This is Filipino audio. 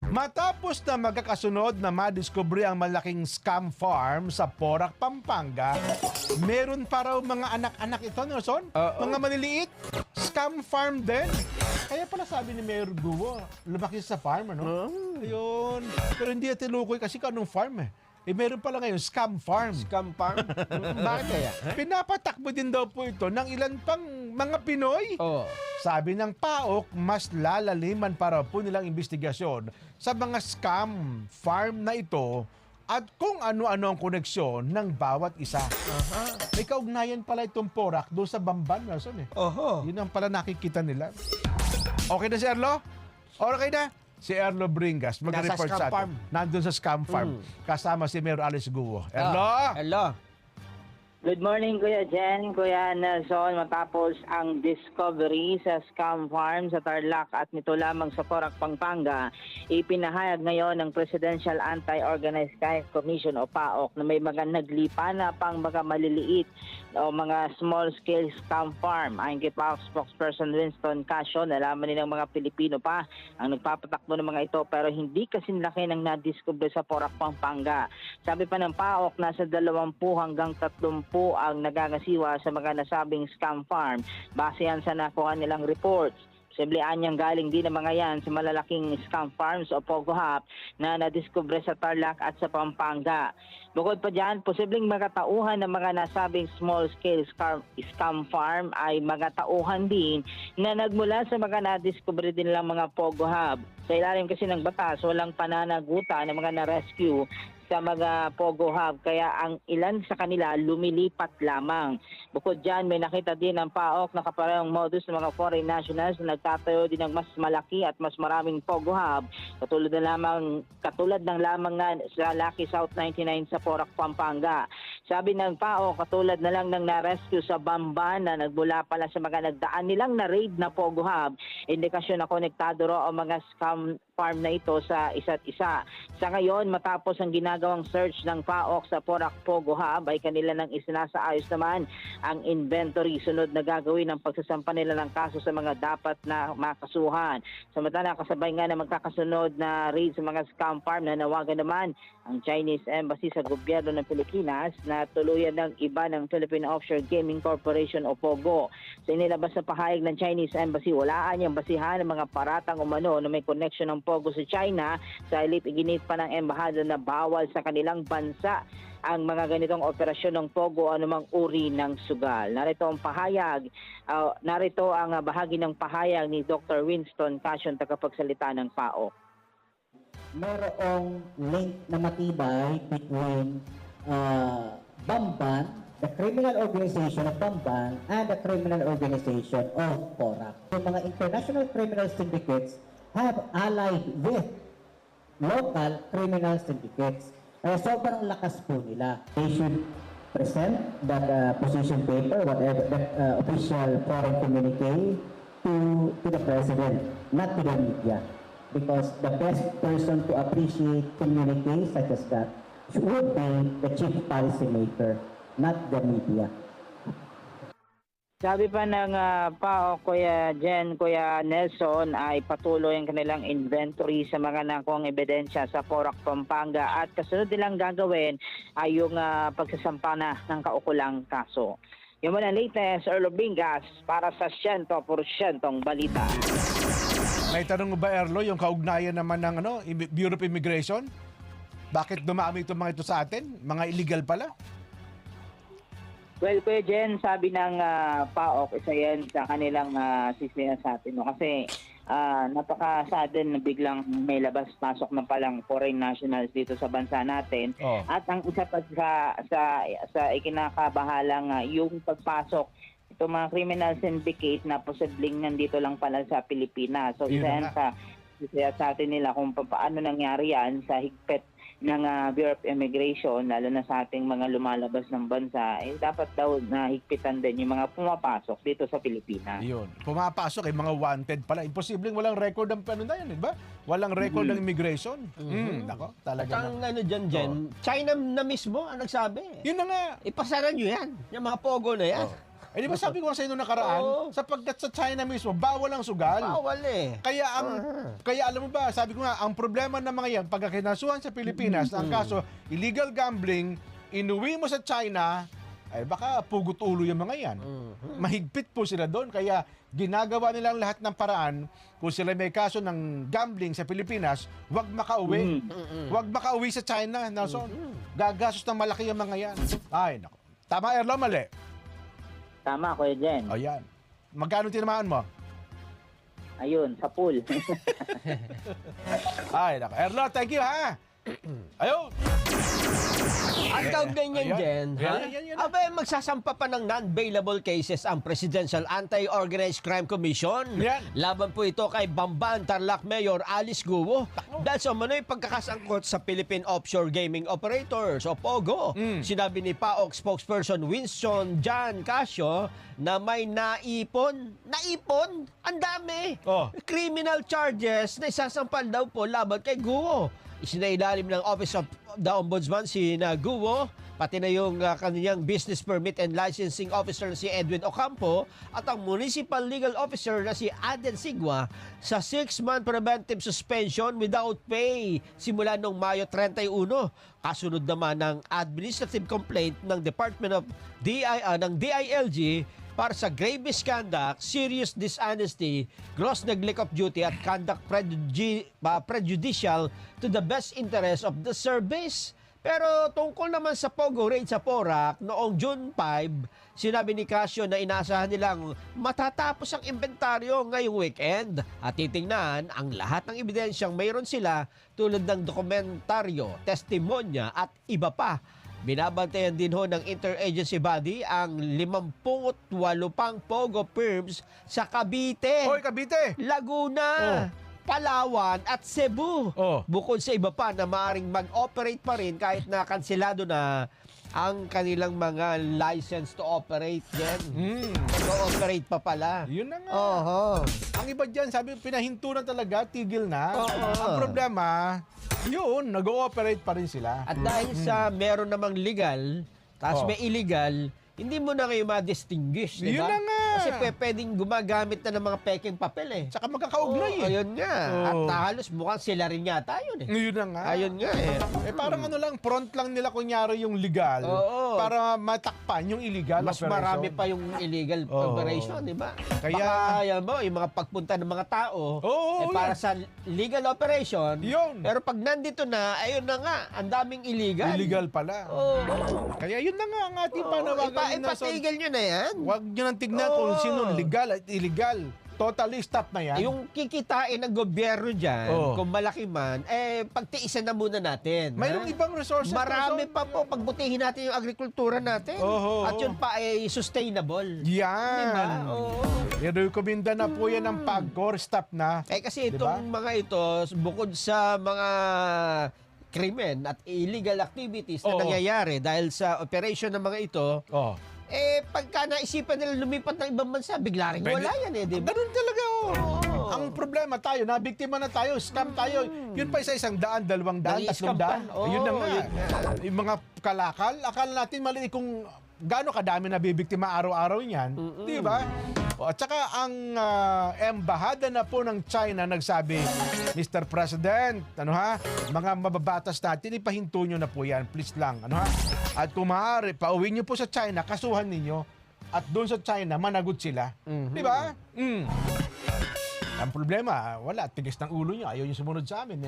Matapos na magkakasunod na madiskubre ang malaking scam farm sa Porac, Pampanga, meron pa raw mga anak-anak ito, Nelson? Mga maliliit, scam farm din. Kaya pala sabi ni Mayor Guo, lumaki sa farm, ano? Ayun. Pero hindi natin lukoy kasi kanong farm eh. Meron pala ngayon, scam farm. Scam farm? Bakit kaya? Pinapatakbo din daw po ito ng ilan pang mga Pinoy. Sabi ng PAOK, mas lalaliman para po nilang investigasyon sa mga scam farm na ito at kung ano-ano ang koneksyon ng bawat isa. May kaugnayan pala itong Porac doon sa Bamban, Nelson eh. Yun ang pala nakikita nila. Okay na si Erlo? Okay na? Si Erlo Bringas mag-report sa atin. Nandun sa scam farm. Kasama si Mayor Alice Guo. Erlo! Hello! Good morning, Kuya Jen, Kuya Nelson. Matapos ang discovery sa scam farm sa Tarlac at nito lamang sa Porac, Pampanga, ipinahayag ngayon ng Presidential Anti-Organized Crime Commission o PAOK na may mga naglipa na pang mga maliliit o mga small-scale scam farm. Ayon kay PAOK spokesperson Winston Casio, nalaman nilang mga Pilipino pa ang nagpapatakbo ng mga ito pero hindi kasing laki ng nadiscover sa Porac, Pampanga. Sabi pa ng PAOK, nasa 20 hanggang 30 ang nagagasiwa sa mga nasabing scam farm base yan sa nakuha nilang reports. Posibleng niyang galing din ang mga yan sa malalaking scam farms o Pogo Hub na nadiskubre sa Tarlac at sa Pampanga. Bukod pa dyan, posibleng mga tauhan ng mga nasabing small-scale scam farm ay mga tauhan din na nagmula sa mga nadiskubre din lang mga Pogo Hub. Sa ilalim kasi ng batas, walang pananaguta ng mga na-rescue sa mga Pogo Hub, kaya ang ilan sa kanila lumilipat lamang. Bukod dyan, may nakita din ang PAOK na kaparehong modus ng mga foreign nationals na nagtatayo din ng mas malaki at mas maraming Pogo Hub, katulad ng lamang nga sa Lucky South 99 sa Porac, Pampanga. Sabi ng PAOK, katulad na lang ng na-rescue sa Bamban na nagmula pala sa mga nagdaan nilang na-raid na Pogo Hub, indikasyon na konektado raw ang mga scam farm na ito sa isa't isa. Sa ngayon, matapos ang ginagawang search ng PAOK sa Porac Pogo Hub, ay kanila nang isinasaayos naman ang inventory. Sunod na gagawin ang pagsasampa nila ng kaso sa mga dapat na makasuhan. Samantala, kasabay nga na magkakasunod na raid sa mga scam farm, na nawagan naman ang Chinese Embassy sa gobyerno ng Pilipinas na tuluyan ng iba ng Philippine Offshore Gaming Corporation o POGO. Sa inilabas na pahayag ng Chinese Embassy, walaan niyang basihan ng mga paratang umano na may connection ng POGO sa China. Sa halip, iginit pa ng embahada na bawal sa kanilang bansa ang mga ganitong operasyon ng POGO o anumang uri ng sugal. Narito ang pahayag, narito ang bahagi ng pahayag ni Dr. Winston Casio, tagapagsalita ng PAOK. Mayroong link na matibay between Bamban, the criminal organization of Bamban, and the criminal organization of Porac. Yung mga international criminal syndicates have allied with local criminal syndicates. Kaya sobrang lakas po nila. They should present that position paper, whatever, that official foreign communique to the president, not to the media. Because the best person to appreciate communiques such as that would be the chief policymaker, not the media. Sabi pa ng PAOK, Kuya Jen, Kuya Nelson, ay patuloy ang kanilang inventory sa mga nakuhang ebidensya sa Porac, Pampanga, at kasunod nilang gagawin ay yung pagsasampa na ng kaukulang kaso. Yung muna latest, Erlo Bringas, para sa 100% balita. May tanong ba, Erlo, yung kaugnayan naman ng Bureau of Immigration? Bakit dumami itong mga ito sa atin? Mga illegal pala? Well, Kuya Jen, sabi ng PAOK, isa yan sa kanilang sisina sa atin. No? Kasi napaka-sudden na biglang may labas-pasok na palang foreign nationals dito sa bansa natin. At ang isa pa sa ikinakabahalang yung pagpasok, itong mga criminal syndicate na posibleng nandito lang pala sa Pilipinas. So, isa yan sa atin nila kung paano nangyari yan sa higpit ng Bureau of Immigration, lalo na sa ating mga lumalabas ng bansa, dapat daw na higpitan din yung mga pumapasok dito sa Pilipinas. Yun. Pumapasok, mga wanted pala. Imposibleng walang record ng na yan, di ba? Walang record ng immigration. Nako, talaga at ang Jen, China na mismo ang nagsabi. Yun na nga. Ipasara nyo yan. Yung mga Pogo na yan. Eh, di ba sabi ko nga sa inyo nakaraan, Oo. sapagkat sa China mismo, bawal ang sugal. Bawal eh. Kaya alam mo ba, sabi ko nga, ang problema ng mga yan, pagka kinasuhan sa Pilipinas, ang kaso, illegal gambling, inuwi mo sa China, ay baka pugot ulo yung mga yan. Mahigpit po sila doon, kaya ginagawa nilang lahat ng paraan, kung sila may kaso ng gambling sa Pilipinas, wag makauwi. Wag makauwi sa China, Nelson. Gagastos ng malaki yung mga yan. Ay, nako. Tama, Erlo, mali. Tama, Kuya Jen. Ayan. Magkano tinamaan mo? Ayun, sa pool. Ay, nako. Erlo, thank you, ha? Ayun. Ang tawag ganyan, Ayan. Jen, ha? Yan. Abay, magsasampa pa ng non-bailable cases ang Presidential Anti-Organized Crime Commission. Yan. Laban po ito kay Bamban Tarlac Mayor Alice Guo dahil sa umano'y pagkakasangkot sa Philippine Offshore Gaming Operators o POGO. Sinabi ni PAOK spokesperson Winston John Casio na may naipon. Naipon? Ang dami! Oh. Criminal charges na isasampal daw po laban kay Guo. Isinailalim ng Office of the Ombudsman si Guo, pati na yung kanyang Business Permit and Licensing Officer na si Edwin Ocampo at ang Municipal Legal Officer na si Aden Sigua sa 6-month preventive suspension without pay simula noong Mayo 31. Kasunod naman ng administrative complaint ng Department of DILG para sa grave misconduct, serious dishonesty, gross neglect of duty at conduct prejudicial to the best interest of the service. Pero tungkol naman sa Pogo raid sa Porac noong June 5, sinabi ni Casio na inaasahan nilang matatapos ang inventaryo ngayong weekend at titingnan ang lahat ng ebidensyang mayroon sila tulad ng dokumentaryo, testimonya at iba pa. Binabantayan din ho ng interagency body ang 58 pang Pogo firms sa Cavite, Hoy, Cavite! Laguna, Palawan at Cebu. Oh. Bukod sa iba pa na maaaring mag-operate pa rin kahit na kanselado na ang kanilang mga license to operate din. Mag-operate pa pala. Yun na nga. Oho. Ang iba dyan, sabi, pinahinto na talaga, tigil na. Oo. Ang problema, yun, nag-ooperate pa rin sila. At dahil sa meron namang legal, tapos Oh. may illegal, hindi mo na kayo ma-distinguish, di Yun ba? na nga. Kasi pwedeng gumagamit na ng mga peking papel eh. Tsaka magkakaugnay eh. Ayun nga. Oo. At halos mukhang sila rin yata yun eh. Yun na nga. Ayun nga eh. Eh parang ano lang, front lang nila kunyari yung legal Oo. para matakpan yung illegal Mas operation. marami pa yung illegal Oo. operation, di ba? Kaya- Baka, yan mo, yung mga pagpunta ng mga tao, Oo, para sa legal operation, Yun. pero pag nandito na, ayun na nga, ang daming illegal. Illegal pala. Oo. Kaya yun na nga ang ating panawagan ni Nelson. Ipatigil nyo na yan. Huwag nyo nang tignan kung Oo. sino legal at illegal. Totally stop na yan. Yung kikitain ng gobyerno dyan, Oo. kung malaki man, pagtiisan na muna natin. Mayroong ha? ibang resources. Marami Nelson. pa po, pagbutihin natin yung agrikultura natin. Oo. At yun pa ay sustainable. Yan. Diba? Oo. I-recommenda na po yan ng PAGCOR, stop na. Kasi Diba? itong mga ito, bukod sa mga krimen at illegal activities na Oo. nangyayari dahil sa operation ng mga ito, Oh. pagka naisipan nila lumipat ng ibang bansa, bigla rin Pwede- wala yan di ba? Ganun talaga, oh. Oo. Ang problema tayo, nabiktima na tayo, scam tayo. Yun pa isa 100, 200, Nang-scam 300. pa. Oo, Yun na nga. yun nga. Yung mga kalakal, akala natin maliit kung gaano kadami na bibiktima araw-araw niyan. Di ba? At saka ang embahada na po ng China nagsabi, Mr. President, mga mababatas natin, ipahinto nyo na po yan, please lang. At kung maaari, pauwi nyo po sa China, kasuhan ninyo, at doon sa China, managot sila. Di ba? Ang problema, wala, tigas ng ulo nyo, ayaw nyo sumunod sa amin.